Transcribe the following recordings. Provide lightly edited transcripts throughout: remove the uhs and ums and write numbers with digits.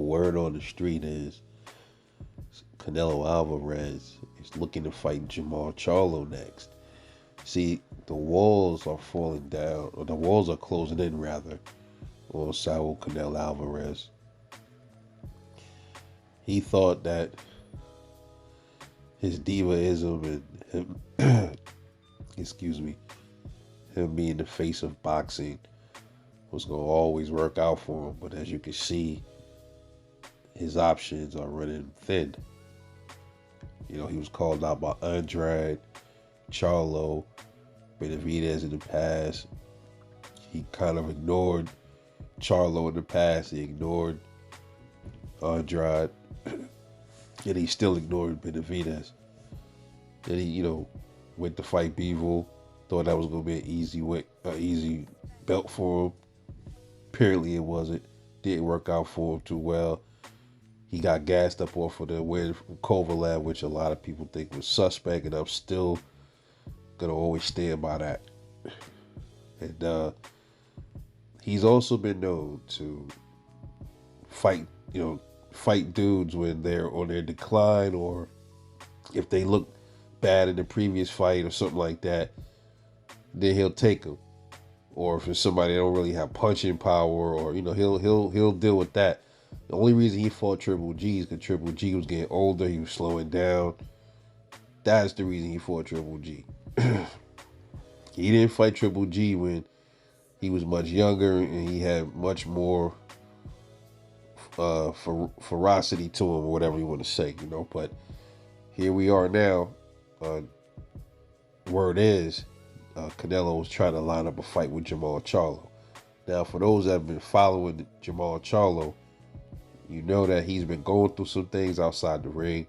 word on the street is Canelo Alvarez is looking to fight Jermall Charlo next. See, the walls are falling down, or the walls are closing in rather, on Saul Canelo Alvarez. He thought that his divaism and him, excuse me, him being the face of boxing was going to always work out for him. But as you can see, his options are running thin. You know, he was called out by Andrade, Charlo, Benavidez in the past. He kind of ignored Charlo in the past. He ignored Andrade. And he still ignored Benavidez. Then he, went to fight Bivol. Thought that was going to be an easy belt for him. Apparently it wasn't. Didn't work out for him too well. He got gassed up off of the win from Kovalev, which a lot of people think was suspect, and I'm still going to always stand by that. And he's also been known to fight dudes when they're on their decline, or if they look bad in the previous fight or something like that, then he'll take them. Or if it's somebody that don't really have punching power, or he'll deal with that. The only reason he fought Triple G is because Triple G was getting older, he was slowing down. That's the reason he fought Triple G. He didn't fight Triple G when he was much younger and he had much more ferocity to him, or whatever you want to say, But here we are now. Word is, Canelo was trying to line up a fight with Jermall Charlo. Now, for those that have been following Jermall Charlo, you know that he's been going through some things outside the ring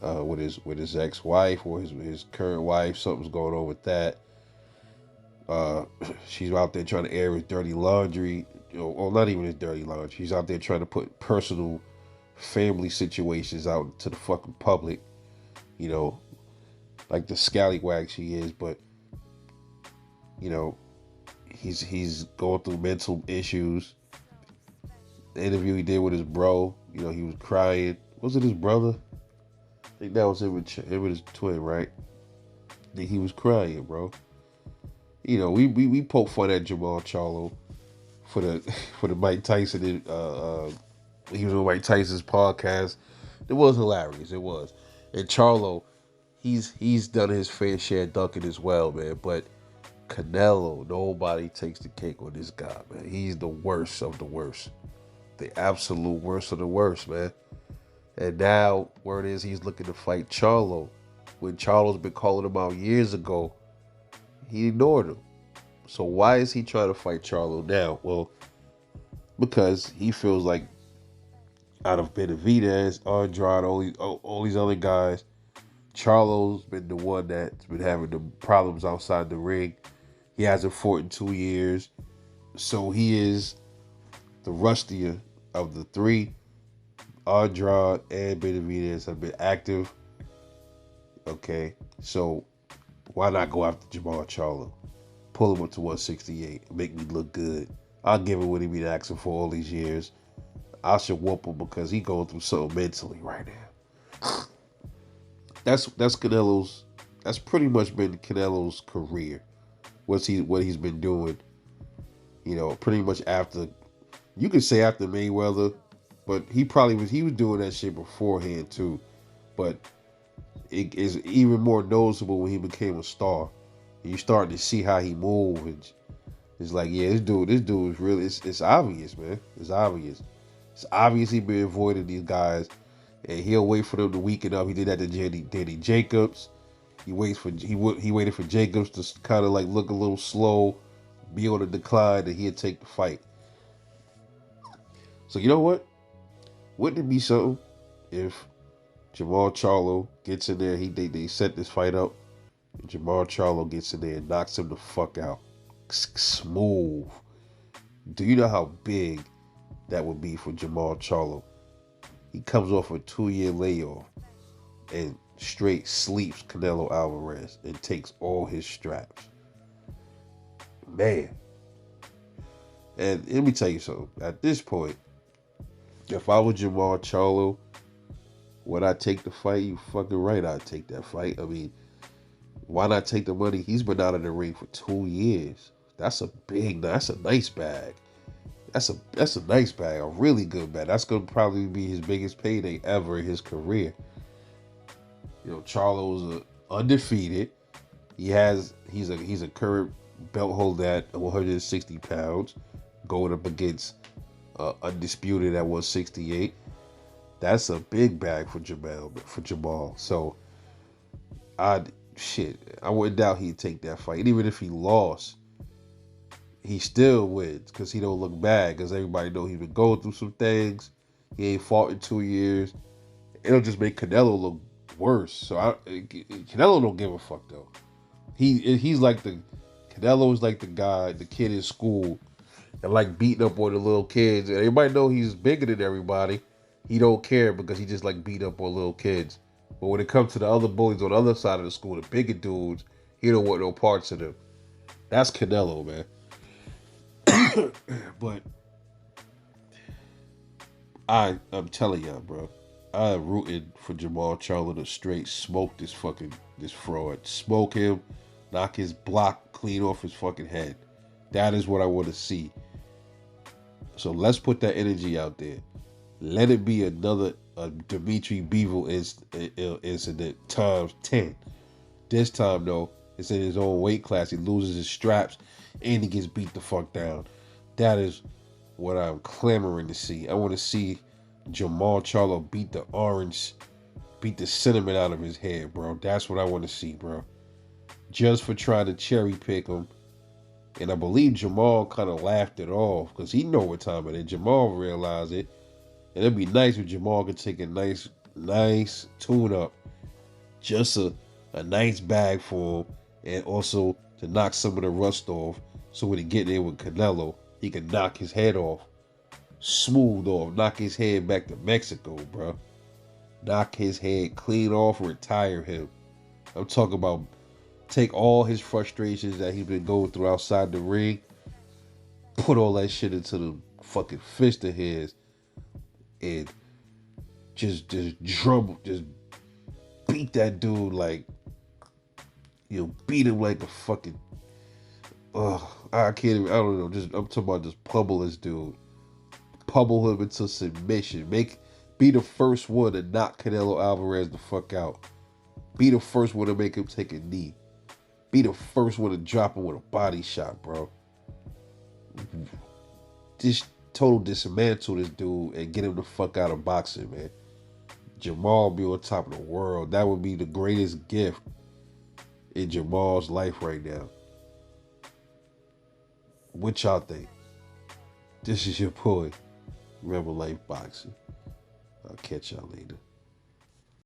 with his ex-wife, or his current wife. Something's going on with that. She's out there trying to air his dirty laundry. Or not even his dirty laundry. She's out there trying to put personal family situations out to the fucking public. Like the scallywag she is, but he's going through mental issues. The interview he did with his bro, he was crying. Was it his brother? I think that was him with his twin, right? I think he was crying, bro. We poke fun at Jermall Charlo for the Mike Tyson. He was on Mike Tyson's podcast. It was hilarious. It was. And Charlo, he's done his fair share ducking as well, man. But Canelo, nobody takes the cake on this guy, man. He's the worst of the worst. The absolute worst of the worst, man. And now, word is he's looking to fight Charlo. When Charlo's been calling him out years ago, he ignored him. So why is he trying to fight Charlo now? Well, because he feels like out of Benavidez, Andrade, all these other guys, Charlo's been the one that's been having the problems outside the ring. He hasn't fought in 2 years. So he is the rustier of the three. Andrade and Benavidez have been active. Okay, so why not go after Jermall Charlo? Pull him up to 168 and make me look good. I'll give him what he been asking for all these years. I should whoop him because he going through something mentally right now. That's Canelo's. That's pretty much been Canelo's career. What he's been doing. Pretty much after. You could say after Mayweather, but he was doing that shit beforehand too. But it is even more noticeable when he became a star. And you starting to see how he moves. And it's like, yeah, this dude is really. It's obvious, man. It's obvious. It's obvious he been avoiding these guys, and he'll wait for them to weaken up. He did that to Danny Jacobs. He waited for Jacobs to kind of like look a little slow, be on the decline, and he'd take the fight. So you know what? Wouldn't it be something if Jermall Charlo gets in there? They set this fight up, and Jermall Charlo gets in there and knocks him the fuck out, smooth. Do you know how big that would be for Jermall Charlo? He comes off a 2-year layoff and straight sleeps Canelo Alvarez and takes all his straps. Man. And let me tell you something. At this point, If I was Jermall Charlo, would I take the fight? You fucking right, I'd take that fight. I mean, why not take the money? He's been out of the ring for 2 years. That's a nice bag. That's a nice bag, a really good bag. That's gonna probably be his biggest payday ever in his career. You know, Charlo's undefeated. He's a current belt holder at 160 pounds, going up against undisputed at 168. That's a big bag for Jermall. So I I wouldn't doubt he'd take that fight. And even if he lost, he still wins because he don't look bad. Because everybody know he's been going through some things. He ain't fought in 2 years. It'll just make Canelo look worse. So Canelo don't give a fuck though. He's like the Canelo is like the guy, the kid in school that like beating up on the little kids. And everybody know he's bigger than everybody. He don't care because he just like beat up on little kids. But when it comes to the other bullies on the other side of the school, the bigger dudes, he don't want no parts of them. That's Canelo, man. But I'm telling y'all, bro. I'm rooting for Jermall Charlo to straight smoke this fraud. Smoke him, knock his block clean off his fucking head. That is what I want to see. So let's put that energy out there. Let it be another Dimitri Bivol incident times 10. This time though, it's in his own weight class. He loses his straps and he gets beat the fuck down. That is what I'm clamoring to see. I want to see Jermall Charlo beat the cinnamon out of his head, bro. That's what I want to see, bro. Just for trying to cherry pick him. And I believe Jermall kind of laughed it off because he know what time it is. Jermall realized it. And it'd be nice if Jermall could take a nice tune up. Just a nice bag for him. And also to knock some of the rust off. So when he get there with Canelo, he can knock his head off. Smooth off. Knock his head back to Mexico, bro. Knock his head clean off, retire him. I'm talking about take all his frustrations that he's been going through outside the ring, put all that shit into the fucking fist of his, and just beat that dude like, beat him like a fucking, I can't even, I don't know, I'm talking about just pummel this dude. Pummel him into submission. Be the first one to knock Canelo Alvarez the fuck out. Be the first one to make him take a knee. Be the first one to drop him with a body shot, bro. Just total dismantle this dude and get him the fuck out of boxing, man. Jermall be on top of the world. That would be the greatest gift in Jermall's life right now. What y'all think? This is your boy, Rebel Life Boxing. I'll catch y'all later.